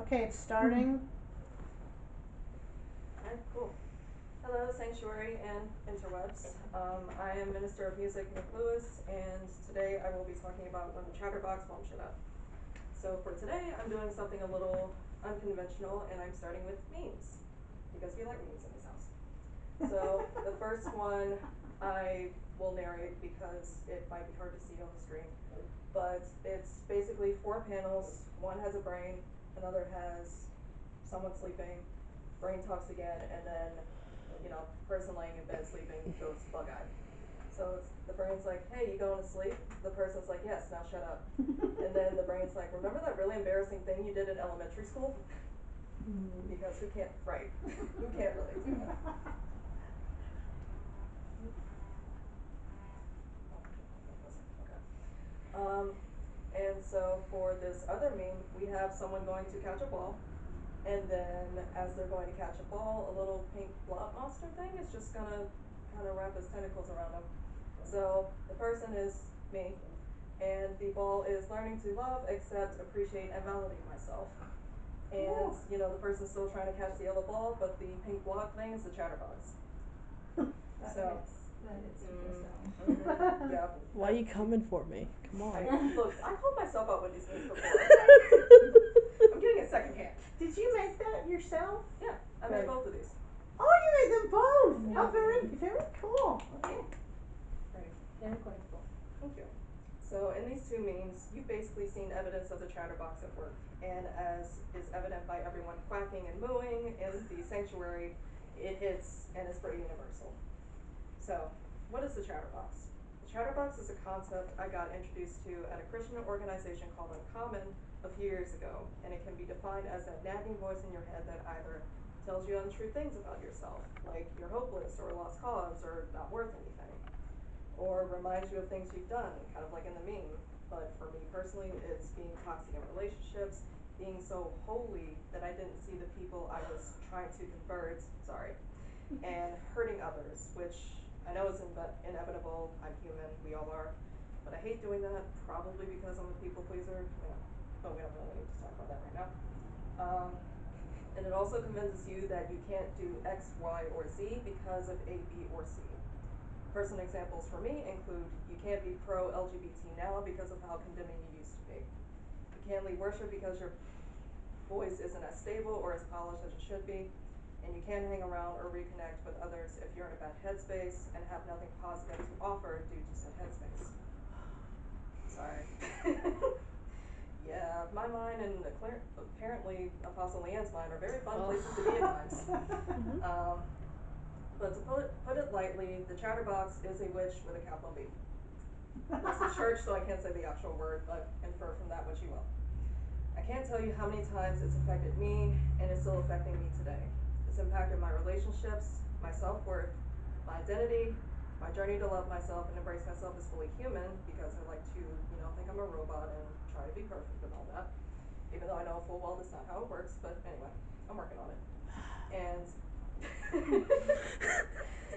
Okay, it's starting. Alright, cool. Hello, Sanctuary and Interwebs. I am Minister of Music Nick Lewis, and today I will be talking about when the Chatterbox won't shut up. So for today, I'm doing something a little unconventional, and I'm starting with memes, because we like memes in this house. So the first one I will narrate because it might be hard to see on the screen, but it's basically 4 panels. One has a brain, another has someone sleeping, brain talks again, and then, person laying in bed sleeping goes bug-eyed. So the brain's like, hey, you going to sleep? The person's like, yes, now shut up. And then the brain's like, remember that really embarrassing thing you did in elementary school? Because who can't, right, who can't relate to that? Okay. And so for this other meme, we have someone going to catch a ball, and then as they're going to catch a ball, a little pink blob monster thing is just gonna kind of wrap its tentacles around them. So the person is me, and the ball is learning to love, accept, appreciate, and validate myself. And, the person's still trying to catch the yellow ball, but the pink blob thing is the chatterbox. That hits you just now. Yeah. Why are you coming for me? Come on. Look, I called myself out with these memes before. I'm getting it secondhand. Did you make that yourself? Yeah, I made both of these. Oh, you made them both! Yeah. Oh, very cool. Okay. Right. Very quite cool. Thank you. So in these 2 memes, you've basically seen evidence of the chatterbox at work. And as is evident by everyone quacking and mooing in the sanctuary, it hits and is pretty universal. So, what is the chatterbox? The chatterbox is a concept I got introduced to at a Christian organization called Uncommon a few years ago, and it can be defined as that nagging voice in your head that either tells you untrue things about yourself, like you're hopeless or a lost cause or not worth anything, or reminds you of things you've done, kind of like in the meme. But for me personally, it's being toxic in relationships, being so holy that I didn't see the people I was trying to convert, and hurting others, which I know is inevitable. I'm human, we all are, but I hate doing that, probably because I'm a people pleaser, but we don't really need to talk about that right now. And it also convinces you that you can't do X, Y, or Z because of A, B, or C. Personal examples for me include you can't be pro-LGBT now because of how condemning you used to be. You can't lead worship because your voice isn't as stable or as polished as it should be. And you can't hang around or reconnect with others if you're in a bad headspace and have nothing positive to offer due to said headspace. Sorry. Yeah, my mind and apparently Apostle Leanne's mind are very fun places to be at times. But to put it lightly, the chatterbox is a witch with a capital B. It's a church, so I can't say the actual word, but infer from that what you will. I can't tell you how many times it's affected me, and it's still affecting me today. It's impacted my relationships, my self-worth, my identity, my journey to love myself and embrace myself as fully human, because I like to, think I'm a robot and try to be perfect and all that. Even though I know full well that's not how it works, but anyway, I'm working on it. And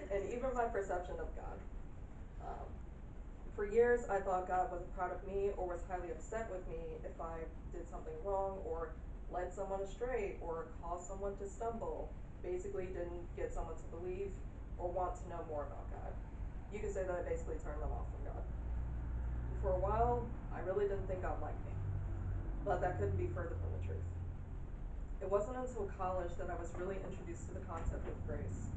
and even my perception of God. For years, I thought God wasn't proud of me or was highly upset with me if I did something wrong or led someone astray or caused someone to stumble, basically didn't get someone to believe or want to know more about God. You could say that I basically turned them off from God. For a while, I really didn't think God liked me, but that couldn't be further from the truth. It wasn't until college that I was really introduced to the concept of grace,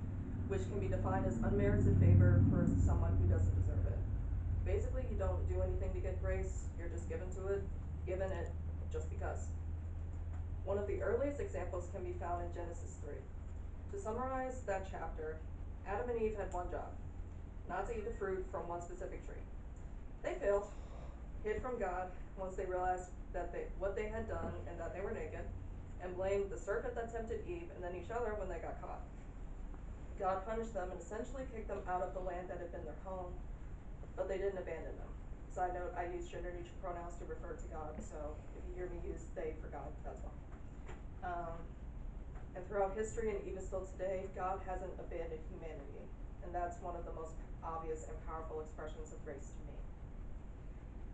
which can be defined as unmerited favor for someone who doesn't deserve it. Basically, you don't do anything to get grace, you're just given it just because. One of the earliest examples can be found in Genesis 3. To summarize that chapter, Adam and Eve had one job, not to eat the fruit from one specific tree. They failed, hid from God once they realized what they had done and that they were naked, and blamed the serpent that tempted Eve and then each other when they got caught. God punished them and essentially kicked them out of the land that had been their home, but they didn't abandon them. Side note, I use gender neutral pronouns to refer to God, so if you hear me use they for God, that's why. And throughout history and even still today, God hasn't abandoned humanity, and that's one of the most obvious and powerful expressions of grace to me.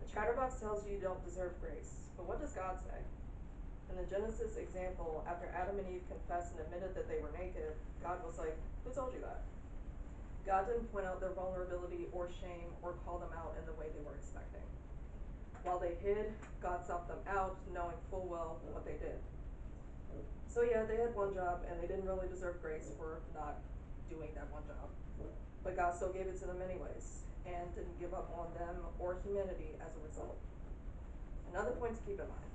The Chatterbox tells you don't deserve grace, but what does God say? In the Genesis example, after Adam and Eve confessed and admitted that they were naked, God was like, who told you that? God didn't point out their vulnerability or shame or call them out in the way they were expecting. While they hid, God sought them out, knowing full well what they did. So yeah, they had one job, and they didn't really deserve grace for not doing that one job. But God still gave it to them anyways, and didn't give up on them or humanity as a result. Another point to keep in mind.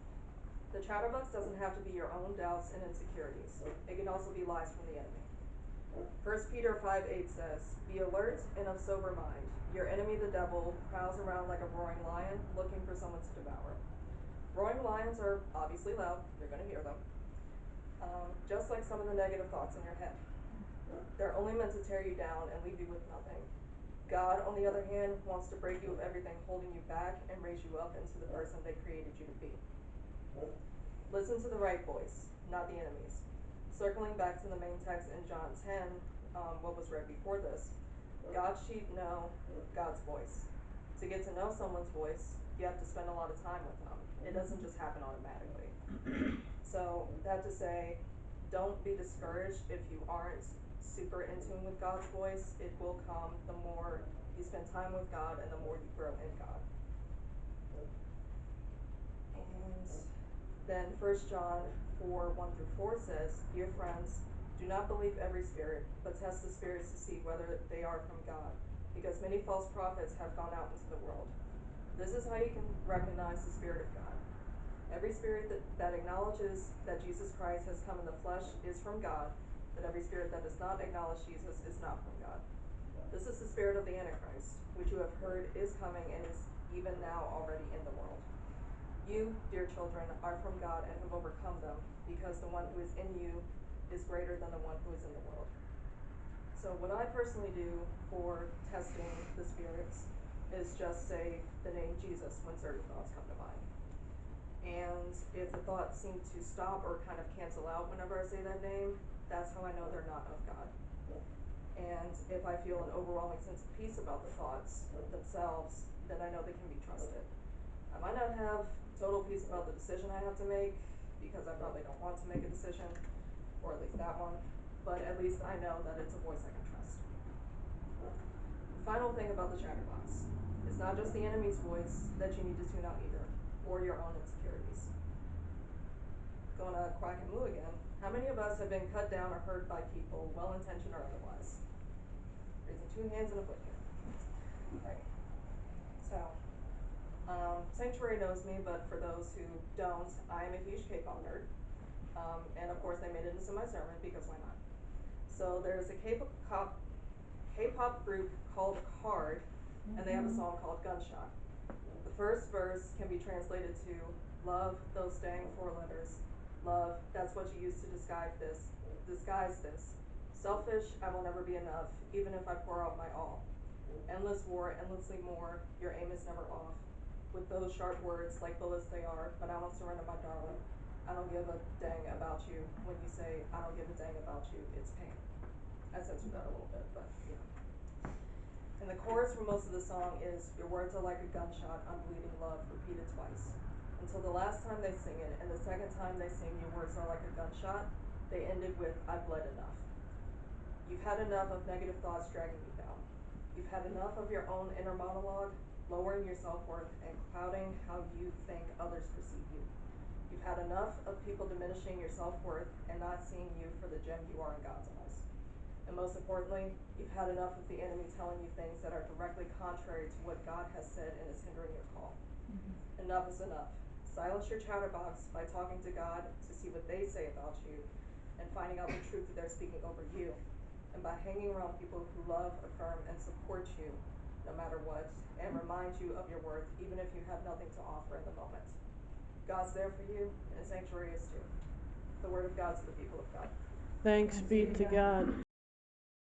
The Chatterbox doesn't have to be your own doubts and insecurities. It can also be lies from the enemy. 1 Peter 5:8 says, "Be alert and of sober mind. Your enemy the devil prowls around like a roaring lion, looking for someone to devour." Roaring lions are obviously loud, you're going to hear them. Just like some of the negative thoughts in your head. They're only meant to tear you down and leave you with nothing. God, on the other hand, wants to break you of everything holding you back and raise you up into the person they created you to be. Listen to the right voice, not the enemy's. Circling back to the main text in John 10, what was read before this, God's sheep know God's voice. To get to know someone's voice, you have to spend a lot of time with them. It doesn't just happen automatically. So, that to say, don't be discouraged if you aren't super in tune with God's voice. It will come the more you spend time with God and the more you grow in God. And then 1 John 4:1-4 says, "Dear friends, do not believe every spirit, but test the spirits to see whether they are from God, because many false prophets have gone out into the world. This is how you can recognize the Spirit of God. Every spirit that acknowledges that Jesus Christ has come in the flesh is from God, but every spirit that does not acknowledge Jesus is not from God. This is the spirit of the Antichrist, which you have heard is coming and is even now already in the world. You, dear children, are from God and have overcome them, because the one who is in you is greater than the one who is in the world." So what I personally do for testing the spirits is just say the name Jesus when certain thoughts come to mind. And if the thoughts seem to stop or kind of cancel out whenever I say that name, that's how I know they're not of God. And if I feel an overwhelming sense of peace about the thoughts themselves, then I know they can be trusted. I might not have total peace about the decision I have to make, because I probably don't want to make a decision, or at least that one, but at least I know that it's a voice I can trust. The final thing about the Chatterbox, it's not just the enemy's voice that you need to tune out either, or your own insecurities. Gonna quack and moo again. How many of us have been cut down or hurt by people, well-intentioned or otherwise? Raising 2 hands and a foot here. Right. So, Sanctuary knows me, but for those who don't, I am a huge K-pop nerd. And of course they made it into my sermon, because why not? So there's a K-pop group called Hard, and they have a song called Gunshot. The first verse can be translated to, "Love, those dang 4 letters. Love, that's what you use to disguise this. Selfish, I will never be enough, even if I pour out my all. Endless war, endlessly more, your aim is never off. With those sharp words, like bullets they are, but I won't surrender, my darling. I don't give a dang about you. When you say, I don't give a dang about you, it's pain." I censored that a little bit, but yeah. And the chorus for most of the song is, "Your words are like a gunshot, unbelieving love," repeated twice. Until the last time they sing it, and the second time they sing, "Your words are like a gunshot," they ended with, "I've bled enough." You've had enough of negative thoughts dragging you down. You've had enough of your own inner monologue, lowering your self-worth and clouding how you think others perceive you. You've had enough of people diminishing your self-worth and not seeing you for the gem you are in God's eyes. And most importantly, you've had enough of the enemy telling you things that are directly contrary to what God has said and is hindering your call. Enough is enough. Silence your chatterbox by talking to God to see what they say about you and finding out the truth that they're speaking over you. And by hanging around people who love, affirm, and support you no matter what, and remind you of your worth even if you have nothing to offer in the moment. God's there for you, and Sanctuary is too. The word of God to the people of God. Thanks be to God.